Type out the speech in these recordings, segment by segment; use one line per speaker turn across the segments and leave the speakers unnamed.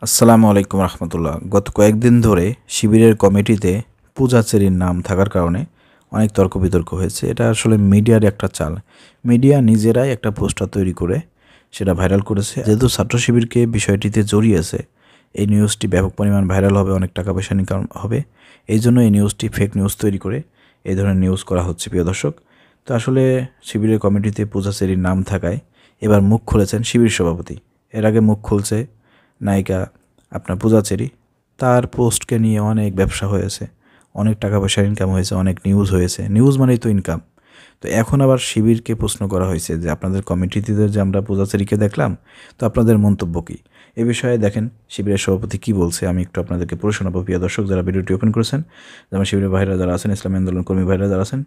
আসসালামু আলাইকুম রহমতুল্লাহ। গত কয়েকদিন ধরে শিবিরের কমিটিতে পূজাচেরীর নাম থাকার কারণে অনেক তর্ক বিতর্ক হয়েছে। এটা আসলে মিডিয়ার একটা চাল। মিডিয়া নিজেরাই একটা পোস্টার তৈরি করে সেটা ভাইরাল করেছে। যেহেতু ছাত্র শিবিরকে বিষয়টিতে জড়িয়েছে, এই নিউজটি ব্যাপক পরিমাণ ভাইরাল হবে, অনেক টাকা পয়সা ইনকাম হবে। এই জন্য এই নিউজটি ফেক নিউজ তৈরি করে এই ধরনের নিউজ করা হচ্ছে। প্রিয় দর্শক, তো আসলে শিবিরের কমিটিতে পূজাচেরীর নাম থাকায় এবার মুখ খুলেছেন শিবির সভাপতি। এর আগে মুখ খুলছে নায়িকা আপনার পূজাচেরি। তার পোস্টকে নিয়ে অনেক ব্যবসা হয়েছে, অনেক টাকা পয়সার ইনকাম হয়েছে, অনেক নিউজ হয়েছে। নিউজ মানেই তো ইনকাম। তো এখন আবার শিবিরকে প্রশ্ন করা হয়েছে যে আপনাদের কমিটিতে যে আমরা পূজাচেরিকে দেখলাম, তো আপনাদের মন্তব্য কী এ বিষয়ে? দেখেন শিবিরের সভাপতি কী বলছে, আমি একটু আপনাদেরকে পড়ে শোনাবো। প্রিয় দর্শক, যারা ভিডিওটি ওপেন করেছেন, যেমন শিবিরের ভাইরা যারা আছেন, ইসলামী আন্দোলন কর্মী ভাইরা যারা আছেন,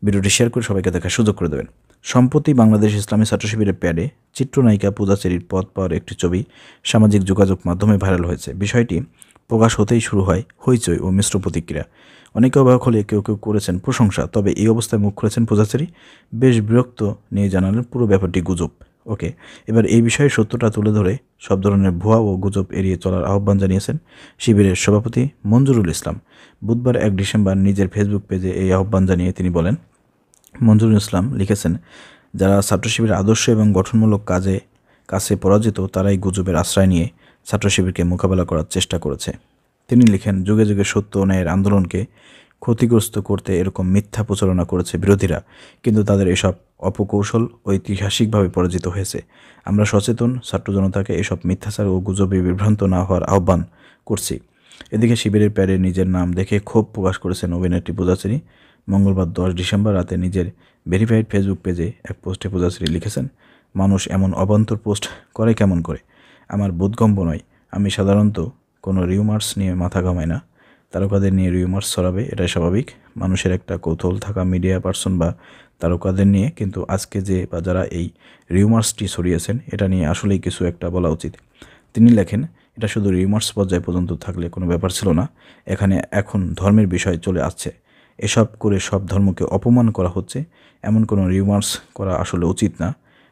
ভিডিওটি শেয়ার করে সবাইকে দেখার সুযোগ করে দেবেন। সম্প্রতি বাংলাদেশ ইসলামী ছাত্র শিবিরের প্যাডে চিত্রনায়িকা পূজাচেরির পদ পাওয়ার একটি ছবি সামাজিক যোগাযোগ মাধ্যমে ভাইরাল হয়েছে। বিষয়টি প্রকাশ হতেই শুরু হয় হইচই ও মিশ্র প্রতিক্রিয়া। অনেকে অবাক হলে কেউ কেউ করেছেন প্রশংসা। তবে এই অবস্থায় মুখ খুলেছেন পূজাচেরি, বেশ বিরক্ত নিয়ে জানালেন পুরো ব্যাপারটি গুজব। ওকে, এবার এই বিষয়ে সত্যটা তুলে ধরে সব ধরনের ভুয়া ও গুজব এড়িয়ে চলার আহ্বান জানিয়েছেন শিবিরের সভাপতি মঞ্জুরুল ইসলাম। বুধবার 1 ডিসেম্বর নিজের ফেসবুক পেজে এই আহ্বান জানিয়ে তিনি বলেন, মঞ্জুরুল ইসলাম লিখেছেন, যারা ছাত্র শিবিরের আদর্শ এবং গঠনমূলক কাছে পরাজিত তারাই গুজবের আশ্রয় নিয়ে ছাত্র শিবিরকে মোকাবেলা করার চেষ্টা করেছে। তিনি লিখেন, যুগে যুগে সত্য ও ন্যায়ের আন্দোলনকে ক্ষতিগ্রস্ত করতে এরকম মিথ্যা প্রচারণা করেছে বিরোধীরা, কিন্তু তাদের এসব অপকৌশল ঐতিহাসিকভাবে পরাজিত হয়েছে। আমরা সচেতন ছাত্র জনতাকে এসব মিথ্যাচার ও গুজবে বিভ্রান্ত না হওয়ার আহ্বান করছি। এদিকে শিবিরের প্যাডে নিজের নাম দেখে ক্ষোভ প্রকাশ করেছেন অভিনেত্রী পূজাচেরি। মঙ্গলবার 10 ডিসেম্বর রাতে নিজের ভেরিফাইড ফেসবুক পেজে এক পোস্টে পূজাচেরি লিখেছেন, মানুষ এমন অবান্তর পোস্ট করে কেমন করে? আমার বোধগম্য নয়। আমি সাধারণত কোনো রিউমার্স নিয়ে মাথা ঘামাই না। তারকাদের নিয়ে রিউমার্স ছড়াবে, এটাই স্বাভাবিক। মানুষের একটা কৌতূহল থাকা মিডিয়া পার্সন বা তারকাদের নিয়ে, কিন্তু আজকে যে বা যারা এই রিউমার্সটি ছড়িয়েছেন এটা নিয়ে আসলেই কিছু একটা বলা উচিত। তিনি লেখেন, এটা শুধু রিউমার্স পর্যায়ে পর্যন্ত থাকলে কোনো ব্যাপার ছিল না, এখন ধর্মের বিষয় চলে আসছে। এসব করে সব ধর্মকে অপমান করা হচ্ছে। এমন কোনো রিউমার্স করা আসলে উচিত না,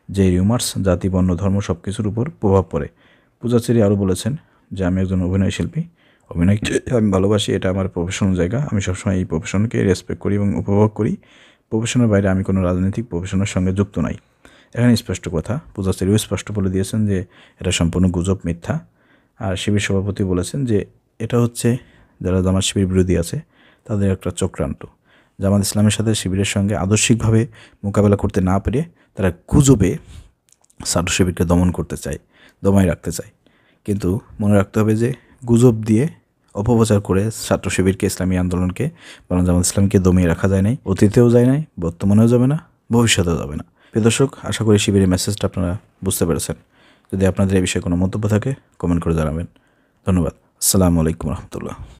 যে রিউমার্স জাতি, বর্ণ, ধর্ম সব কিছুর উপর প্রভাব পড়ে। পূজাচেরি আরও বলেছেন যে আমি একজন অভিনয় শিল্পী, অভিনয়কে আমি ভালোবাসি, এটা আমার প্রফেশনাল জায়গা। আমি সবসময় এই প্রফেশনকে রেসপেক্ট করি এবং উপভোগ করি। প্রফেশনের বাইরে আমি কোনো রাজনৈতিক প্রফেশনের সঙ্গে যুক্ত নাই। এখানে স্পষ্ট কথা, পূজাচেরিও স্পষ্ট বলে দিয়েছেন যে এটা সম্পূর্ণ গুজব, মিথ্যা। আর শিবির সভাপতি বলেছেন যে এটা হচ্ছে যারা জামাত শিবির বিরোধী আছে তাদের একটা চক্রান্ত। জামাত ইসলামের সাথে শিবিরের সঙ্গে আদর্শিকভাবে মোকাবেলা করতে না পেরে তারা গুজবে ছাত্র শিবিরকে দমন করতে চায়, দমায় রাখতে চায়। কিন্তু মনে রাখতে হবে যে গুজব দিয়ে অপপ্রচার করে ছাত্র শিবিরকে, ইসলামী আন্দোলনকে, বরং জামাত ইসলামকে দমিয়ে রাখা যায় নাই। অতীতেও যায় নাই, বর্তমানেও যাবে না, ভবিষ্যতেও যাবে না। প্রিয় দর্শক, আশা করি শিবিরের মেসেজটা আপনারা বুঝতে পেরেছেন। যদি আপনাদের এই বিষয়ে কোনো মন্তব্য থাকে কমেন্ট করে জানাবেন। ধন্যবাদ। আসসালামু আলাইকুম রহমতুল্লাহ।